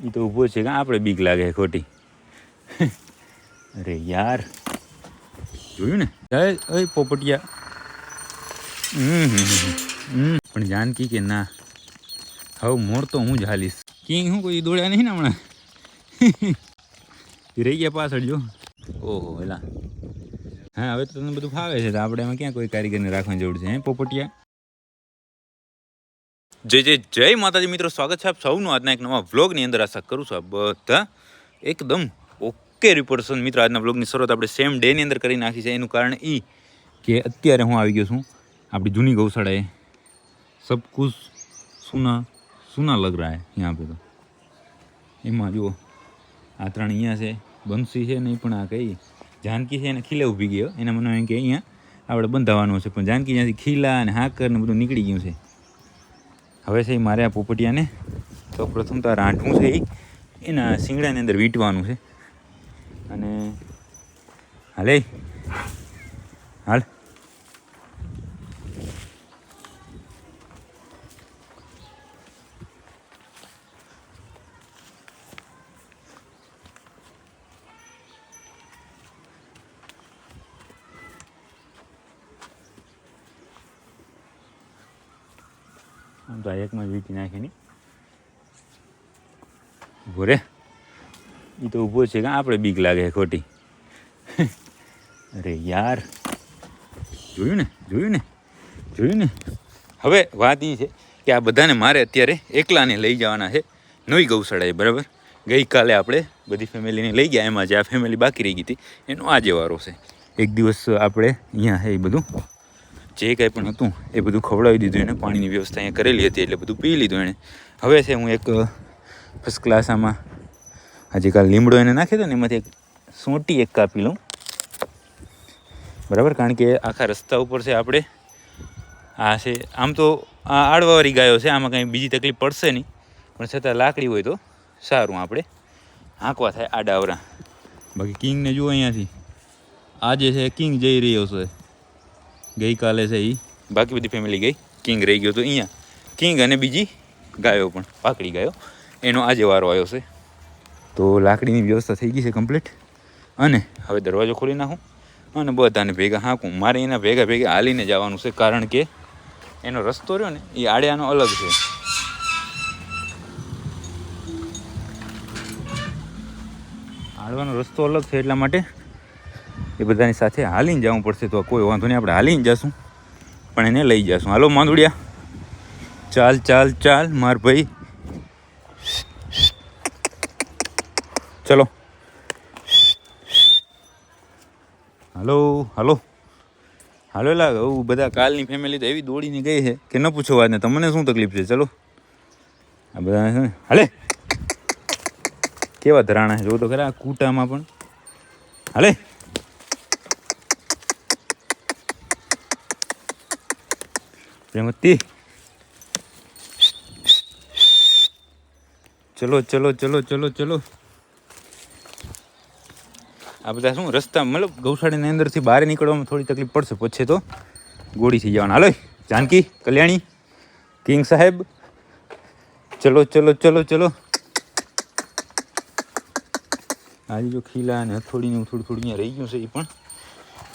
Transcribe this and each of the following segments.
એ તો ઊભો છે કે આપણે બીક લાગે ખોટી. અરે યાર જોયું ને જય પોપટિયા. પણ જાનકી કે ના હવે મોર તો હું જ હાલીશ. કિંગ શું કોઈ દોડ્યા નહીં ને હમણાં. રહી ગયા પાછળ જો. ઓહો એલા હા હવે તો તમને બધું ફાવે છે તો આપણે એમાં ક્યાં કોઈ કારીગરને રાખવાની જરૂર છે હે પોપટિયા. જય જય જય માતાજી મિત્રો, સ્વાગત છે આપ સૌનું આજના એક નવા વ્લોગની અંદર. આશા કરું છું આપ બધા એકદમ ઓકે રિપોર્ટ. મિત્રો આજના વ્લોગની શરૂઆત આપણે સેમ ડેની અંદર કરી નાખી છે. એનું કારણ એ કે અત્યારે હું આવી ગયો છું આપણી જૂની ગૌશાળાએ. સબ કુછ સુના સુના લગ રહા હે यहाँ पे તો. એમાં જુઓ આ ત્રણ અહીંયા છે, બંસી છે નહીં પણ આ કઈ જાનકી છે એને ખીલે ઊભી ગયો. એના મને એમ કે અહીંયા આપણે બંધાવવાનું છે, પણ જાનકી ત્યાંથી ખીલા અને હાકર ને બધું નીકળી ગયું છે. હવે છે મારે આ પોપટિયાને તો પ્રથમ તો આ રાંઠવું છે એના શિંગડાની અંદર વીંટવાનું છે. અને હાલે હાલ આમ તો આ એકમાં જ વીંટી નાખે નહીં ઊભો રે. એ તો ઊભો છે કે આપણે બીક લાગે ખોટી. અરે યાર જોયું ને. હવે વાત એ છે કે આ બધાને મારે અત્યારે એકલાને લઈ જવાના છે નવી ગૌશાળાએ. બરાબર, ગઈકાલે આપણે બધી ફેમિલીને લઈ ગયા, એમાં જે આ ફેમિલી બાકી રહી ગઈ હતી એનો આજે વારો છે. એક દિવસ આપણે અહીંયા છે એ બધું જે કંઈ પણ હતું એ બધું ખવડાવી દીધું એને. પાણીની વ્યવસ્થા અહીંયા કરેલી હતી એટલે બધું પી લીધું એણે. હવે છે હું એક ફર્સ્ટ ક્લાસ આમાં આજે કાલ લીમડો એને નાખ્યો હતો ને એમાંથી એક સોટી એક કાપી લઉં. બરાબર, કારણ કે આખા રસ્તા ઉપર છે આપણે આ છે આમ તો આ આડવાવાળી ગાયો છે, આમાં કાંઈ બીજી તકલીફ પડશે નહીં, પણ છતાં લાકડી હોય તો સારું આપણે હાંકવા થાય આડાવરા. બાકી કિંગને જુઓ અહીંયાથી આજે છે કિંગ જઈ રહ્યો છે. ગઈકાલે છે એ બાકી બધી ફેમિલી ગઈ, કિંગ રહી ગયો તો અહીંયા કિંગ અને બીજી ગાયો પણ પાકડી ગાયો એનો આજે વારો આવ્યો છે. તો લાકડીની વ્યવસ્થા થઈ ગઈ છે કમ્પ્લીટ. અને હવે દરવાજો ખોલી નાખું અને બધાને ભેગા હાંકું. મારે એના ભેગા હાલીને જવાનું છે, કારણ કે એનો રસ્તો રહ્યો ને એ આડ્યાનો અલગ છે. આડવાનો રસ્તો અલગ છે એટલા માટે એ બધાની સાથે હાલીને જવું પડશે. તો કોઈ વાંધો નહીં, આપણે હાલીને જઈશું પણ એને લઈ જઈશું. હાલો માંદુડિયા, ચાલ ચાલ ચાલ માર ભાઈ, ચલો હાલો હાલો હાલો. લાગે બધા કાલની ફેમિલી તો એવી દોડીને ગઈ છે કે ન પૂછો વાત ને. તમને શું તકલીફ છે? ચલો આ બધા હાલે કેવા ધરાણા છે જો તો ખરા કૂટામાં પણ. હાલે પ્રેમતી, ચલો ચલો ચલો ચલો ચલો. આ બધા શું રસ્તા મતલબ ગૌશાળાની અંદરથી બહાર નીકળવામાં થોડી તકલીફ પડશે, પછી તો ગોળી થઈ જવાના. હાલો જાનકી, કલ્યાણી, કિંગ સાહેબ, ચલો ચલો ચલો ચલો. આજે જો ખીલા અને હથોડીને થોડું અહીંયા રહી ગયું છે એ પણ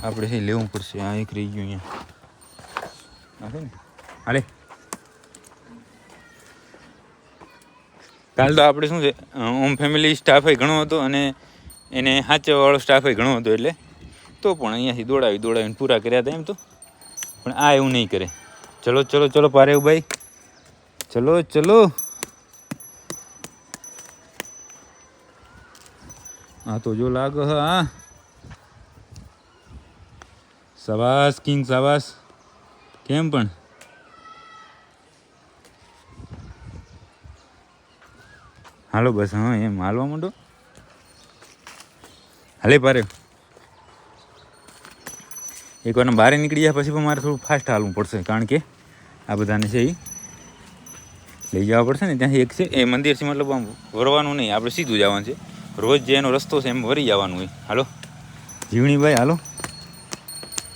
આપણે છે લેવું પડશે. આ એક રહી ગયું અહીંયા છે ને. હાલે કાલ તો આપણે શું છે ઓમ ફેમિલી સ્ટાફ ઘણો હતો અને એને સાચવાવાળો સ્ટાફ ઘણો હતો, એટલે તો પણ અહીંયાથી દોડાવીને પૂરા કર્યા હતા એમ તો. પણ આ એવું નહીં કરે. ચલો ચલો ચલો પારેવ ભાઈ, ચલો ચલો. હા તો જો લાગે હા. શાબાશ કિંગ શાબાશ. કેમ પણ હાલો બસ. હા એમ હાલવા માંડો. હાલે પારે. એકવાર બહાર નીકળી જાય પછી પણ મારે થોડું ફાસ્ટ હાલવું પડશે, કારણ કે આ બધાને છે એ લઈ જવા પડશે ને. ત્યાંથી એક છે એ મંદિરથી મતલબ આમ વરવાનું નહીં, આપણે સીધું જવાનું છે. રોજ જે એનો રસ્તો છે એમ વરી જવાનું હોય. હાલો જીવણીભાઈ હાલો,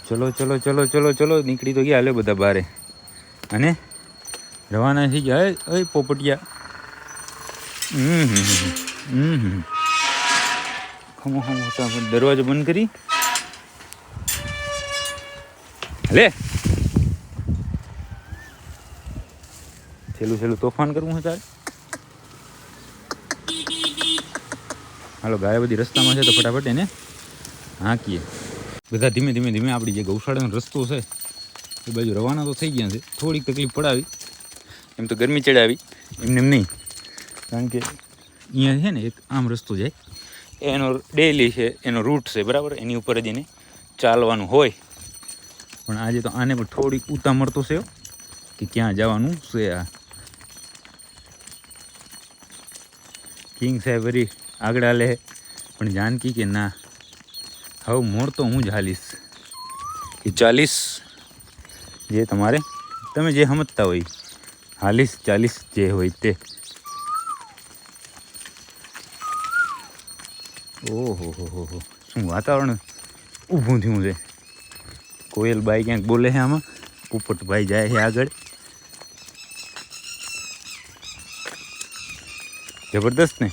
ચલો ચલો ચલો ચલો ચલો. નીકળી તો ગયા હાલે બધા બહારે અને રવાના થઈ ગયા. પોપટિયા ખમો ખમો દરવાજો બંધ કરી લે છેલ્લું તોફાન કરવું છે તારે હાલો ગાય બધી રસ્તામાં છે તો ફટાફટ એને હાંકીએ બધા ધીમે ધીમે આપણી જે ગૌશાળાનો રસ્તો છે એ બાજુ રવાના તો થઈ ગયા છે થોડીક તકલીફ પડાવી એમ તો ગરમી ચડાવી એમને એમ નહીં કારણ કે અહીંયા છે ને એક આમ રસ્તો જાય એનો ડેલી છે એનો રૂટ છે બરાબર એની ઉપર જ એને ચાલવાનું હોય પણ આજે તો આને પણ થોડીક ઉતામળ તો છે કે ક્યાં જવાનું છે આ કિંગ સાહેબ વરી આગળ હાલે પણ જાનકી કે ના હવે મોડ તો હું જ હાલીશ કે 40 જે તમારે તમે જે સમજતા હોય હાલીશ 40 જે હોય તે ઓહો હો શું વાતાવરણ ઊભું થયું છે કોયલબાઈ ક્યાંક બોલે છે આમાં પોપટભાઈ જાય છે આગળ જબરદસ્ત ને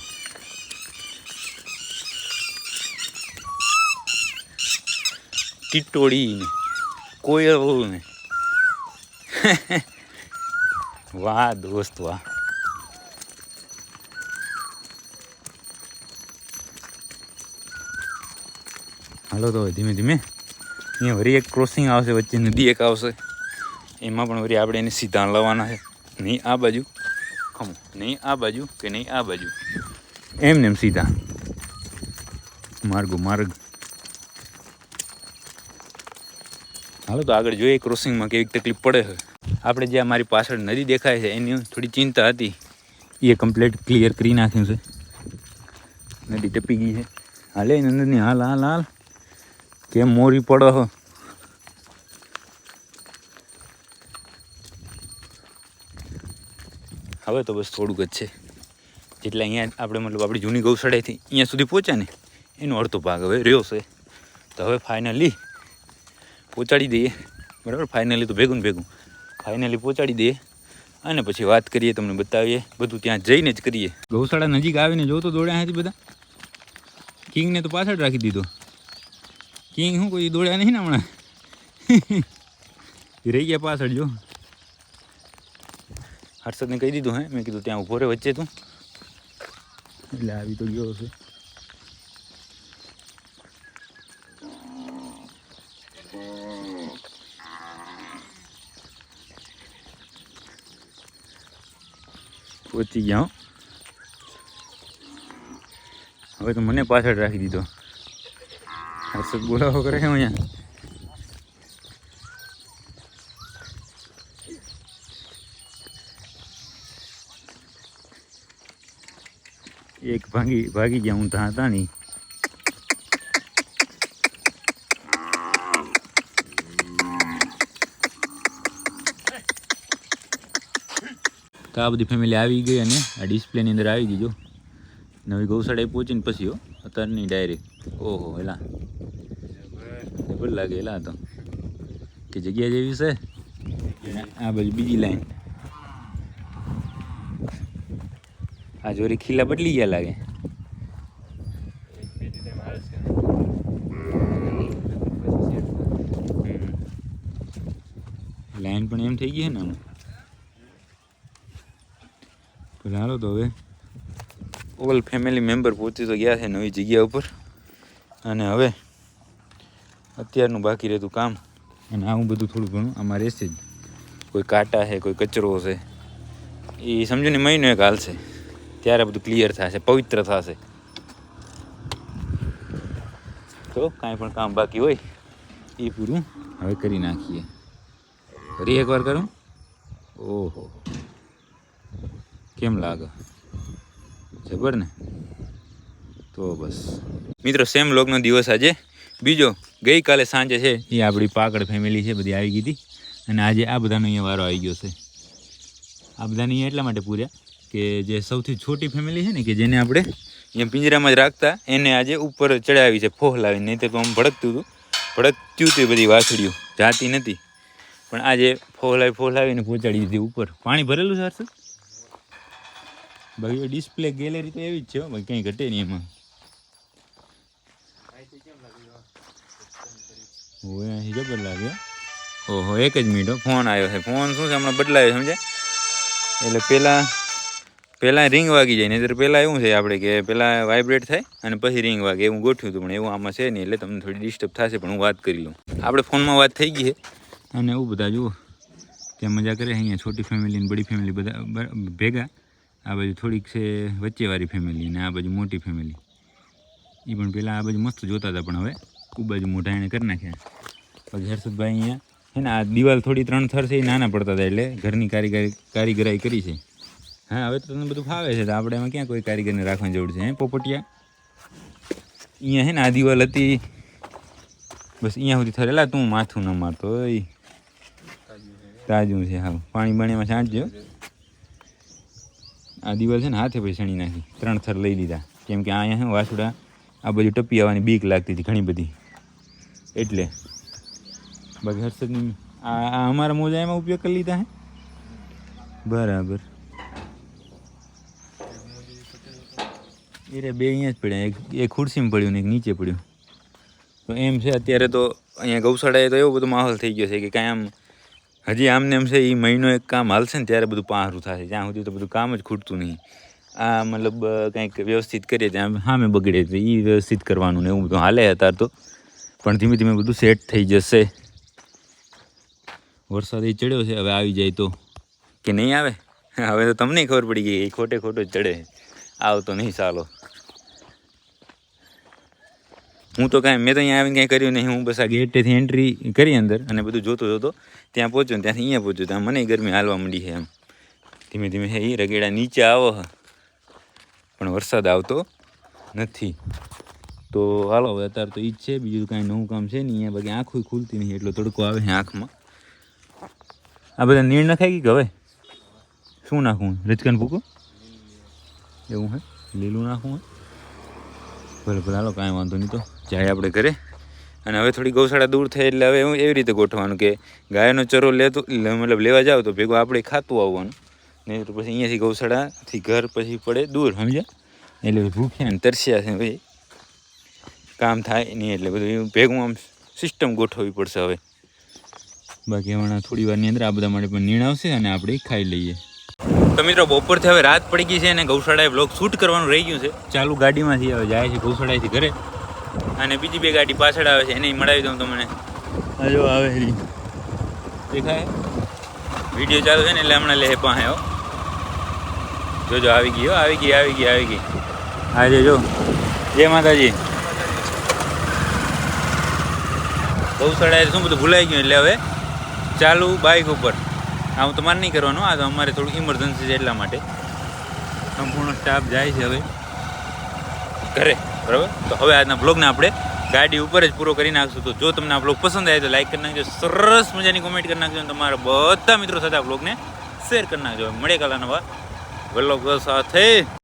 ટીટોળી ને કોયલ ને વાહ દોસ્ત વાહ હાલો તો ધીમે ધીમે અહીંયા વળી એક ક્રોસિંગ આવશે વચ્ચે નદી એક આવશે એમાં પણ વળી આપણે એને સીધા લાવવાના છે નહીં આ બાજુ ખમો નહીં આ બાજુ કે નહીં આ બાજુ એમને એમ સીધા માર્ગ હાલો તો આગળ જોઈએ ક્રોસિંગમાં કેવી તકલીફ પડે છે આપણે જે અમારી પાછળ નદી દેખાય છે એની થોડી ચિંતા હતી એ કમ્પ્લીટ ક્લિયર કરી નાખ્યું છે નદી ટપી ગઈ છે હાલે નંદની હાલ કેમ મોરી પડો હો હવે તો બસ થોડુંક જ છે જેટલા અહીંયા આપણે મતલબ આપણી જૂની ગૌશાળાથી અહીંયા સુધી પહોંચ્યા ને એનો અડધો ભાગ હવે રહ્યો છે તો હવે ફાઇનલી પહોંચાડી દઈએ બરાબર ફાઇનલી તો ભેગું ફાઇનલી પહોંચાડી દઈએ અને પછી વાત કરીએ તમને બતાવીએ બધું ત્યાં જઈને જ કરીએ ગૌશાળા નજીક આવીને જો તો દોડ્યા હતી બધા કિંગને તો પાછળ રાખી દીધો કિંગ શું કોઈ દોડ્યા નહીં ને હમણાં રહી ગયા પાછળ જો હર્ષદને કહી દીધું હે મેં કીધું ત્યાં ઊભો રહે વચ્ચે તું એટલે આવી તો ગયો છે પહોંચી ગયા હવે તો મને પાછળ રાખી દીધો હર્ષદ બોલાવો કરે છે અહીંયા એક ભાગી ગયા હું ત્યાં હતા નહીં તો આ બધી ફેમિલી આવી ગઈ અને આ ડિસ્પ્લેની અંદર આવી ગઈ જો નવી ગૌશાળાએ પહોંચીને પછી અત્યારે નહીં ડાયરેક્ટ ઓહો એલા જબર લાગે એલા તો કે જગ્યા જેવી છે આ બાજુ બીજી લાઈન આ જોરી ખીલા બદલી ગયા લાગે લાઈન પણ એમ થઈ ગઈ છે ને આમાં હાલો તો હવે ઓલ ફેમિલી મેમ્બર પહોંચી તો ગયા છે નવી જગ્યા ઉપર અને હવે અત્યારનું બાકી રહેતું કામ અને આવું બધું થોડું ઘણું આમાં રહેશે જ કોઈ કાંટા છે કોઈ કચરો છે એ સમજો ને મહિનો એક હાલશે ત્યારે બધું ક્લિયર થશે પવિત્ર થશે તો કાંઈ પણ કામ બાકી હોય એ પૂરું હવે કરી નાખીએ ફરી એકવાર કરું ઓહો કેમ લાગે જબર ને તો બસ મિત્રો સેમ લોકનો દિવસ આજે બીજો ગઈકાલે સાંજે છે એ આપણી પાકડ ફેમિલી છે બધી આવી ગઈ હતી અને આજે આ બધાનો અહીંયા વારો આવી ગયો છે આ બધાને અહીંયા એટલા માટે પૂર્યા કે જે સૌથી છોટી ફેમિલી છે ને કે જેને આપણે અહીંયા પિંજરામાં જ રાખતા એને આજે ઉપર ચડાવી છે ફોહ લાવીને નહીં તો આમ ભડકતું હતું બધી વાછડીઓ જાતી નથી પણ આજે ફોહ લાવીને પહોંચાડી દીધી ઉપર પાણી ભરેલું છે હર્ષદ બાકી ડિસ્પ્લે ગેલેરી તો એવી જ છે ભાઈ, કંઈ ઘટે નહીં એમાં. હોય જબર લાગે. ઓહો, એક જ મિનિટ, ફોન આવ્યો છે. ફોન શું છે હમણાં બદલાયો સમજે. એટલે પહેલાં રિંગ વાગી જાય, નહીંતર પહેલાં એવું છે આપણે કે પહેલાં વાઇબ્રેટ થાય અને પછી રિંગ વાગે, એવું ગોઠવ્યું હતું. પણ એવું આમાં છે નહીં, એટલે તમને થોડી ડિસ્ટર્બ થશે. પણ હું વાત કરી લઉં. આપણે ફોનમાં વાત થઈ ગઈ છે અને એવું બધા જુઓ ત્યાં મજા કરે. અહીંયા છોટી ફેમિલી ને બડી ફેમિલી બધા ભેગા. આ બાજુ થોડીક છે વચ્ચેવાળી ફેમિલી ને આ બાજુ મોટી ફેમિલી. એ પણ પહેલાં આ બાજુ મસ્ત જોતા હતા, પણ હવે ખૂબ બાજુ મોઢા એને કરી નાખ્યા. પછી હર્ષદભાઈ અહીંયા હે ને આ દિવાલ થોડી 3 થર છે એ નાના પડતા હતા, એટલે ઘરની કારીગરાઈ કરી છે. હા, હવે તો તમને બધું ફાવે છે, તો આપણે એમાં ક્યાં કોઈ કારીગરને રાખવાની જરૂર છે? હે પોપટિયા, અહીંયા હે ને આ દિવાલ હતી બસ અહીંયા સુધી થરેલા. તું માથું ન મારતો હોય, તાજું છે. હા, પાણી બાણીમાં છાંટજો. આ દિવાલ છે ને હાથે પછી સણી નાખી, 3 થર લઈ લીધા, કેમ કે અહીંયા શું વાસુડા આ બાજુ ટપી આવવાની બીક લાગતી હતી ઘણી બધી, એટલે. બાકી હર્ષદની આ અમારા મોજા એમાં ઉપયોગ કરી લીધા હે બરાબર. એ બે અહીંયા જ પડ્યા, એક ખુરશીમાં પડ્યું ને એક નીચે પડ્યું. તો એમ છે અત્યારે તો અહીંયા ગૌશાળાએ તો એવો બધો માહોલ થઈ ગયો છે કે કાંઈ આમ હજી આમને એમ છે એ મહિનો એક કામ હાલશે ને ત્યારે બધું પાહરું થશે. જ્યાં સુધી તો બધું કામ જ ખૂટતું નહીં. આ મતલબ કંઈક વ્યવસ્થિત કરીએ ત્યાં સામે બગડે તો એ વ્યવસ્થિત કરવાનું ને એવું બધું હાલે અત્યારે તો. પણ ધીમે ધીમે બધું સેટ થઈ જશે. વરસાદ એ ચડ્યો છે, હવે આવી જાય તો કે નહીં આવે હવે તો તમને ખબર પડી ગઈ ખોટે ખોટો જ ચડે, આવતો નહીં ચાલો. હું તો કાંઈ મેં તો અહીંયા આવીને કાંઈ કર્યું નહીં. હું બસ આ ગેટેથી એન્ટ્રી કરી અંદર અને બધું જોતો ત્યાં પહોંચ્યો ને ત્યાંથી અહીંયા પહોંચ્યો. ત્યાં મને ગરમી હાલવા માંડી છે એમ ધીમે ધીમે. હે એ રગેડા નીચે આવો પણ વરસાદ આવતો નથી. તો હાલો હવે અત્યારે તો ઈ જ છે, બીજું કાંઈ નવું કામ છે નહીં અહીંયા. બાકી આંખો ખુલતી નહીં, એટલો તડકો આવે છે આંખમાં. આ બધા નીણ નખાઈ ગઈ કે હવે શું નાખવું? રચકન ભૂકો એવું હે, લીલું નાખવું હે? ભલે ભલે હાલો, કાંઈ વાંધો નહીં. તો જાય આપણે ઘરે. અને હવે થોડી ગૌશાળા દૂર થાય એટલે હવે હું એવી રીતે ગોઠવાનું કે ગાયનો ચરો મતલબ લેવા જાવ તો ભેગું આપણે ખાતું આવવાનું, નહીં તો પછી અહીંયાથી ગૌશાળાથી ઘર પછી પડે દૂર, સમજ્યા? એટલે ભૂખ્યા ને તરસ્યા છે ભાઈ, કામ થાય નહીં. એટલે બધું ભેગું આમ સિસ્ટમ ગોઠવવી પડશે હવે. બાકી હમણાં થોડી વારની અંદર આ બધા માટે પણ નીણ આવશે અને આપણે ખાઈ લઈએ. તો મિત્રો બપોરથી હવે રાત પડી ગઈ છે અને ગૌશાળાએ બ્લોગ શૂટ કરવાનું રહી ગયું છે. ચાલુ ગાડીમાંથી હવે જાય છે ગૌશાળાએથી ઘરે, અને બીજી 2 ગાડી પાછળ આવે છે, એને મળાવી દઉં તમને. હજો આવે દેખાય વિડીયો ચાલુ છે ને એટલે હમણાં લે પાસે આવો. જોજો આવી ગઈ આવી ગઈ. આજે જો જય માતાજી. ગૌશાળાએ શું બધું ભૂલાઈ ગયું એટલે હવે ચાલુ બાઇક ઉપર. આ હું તમારે નહીં કરવાનું, આ તો અમારે થોડું ઇમરજન્સી છે એટલા માટે. સંપૂર્ણ સ્ટાફ જાય છે હવે ઘરે, બરાબર. તો હવે આજના બ્લોગને આપણે ગાડી ઉપર જ પૂરો કરી નાખશું. તો જો તમને આ બ્લોગ પસંદ આવે તો લાઈક કરી નાખજો, સરસ મજાની કોમેન્ટ કરી નાખજો, અને તમારા બધા મિત્રો સાથે આ બ્લોગને શેર કરી નાખજો. મળે કાલના નવા વ્લોગ સાથે.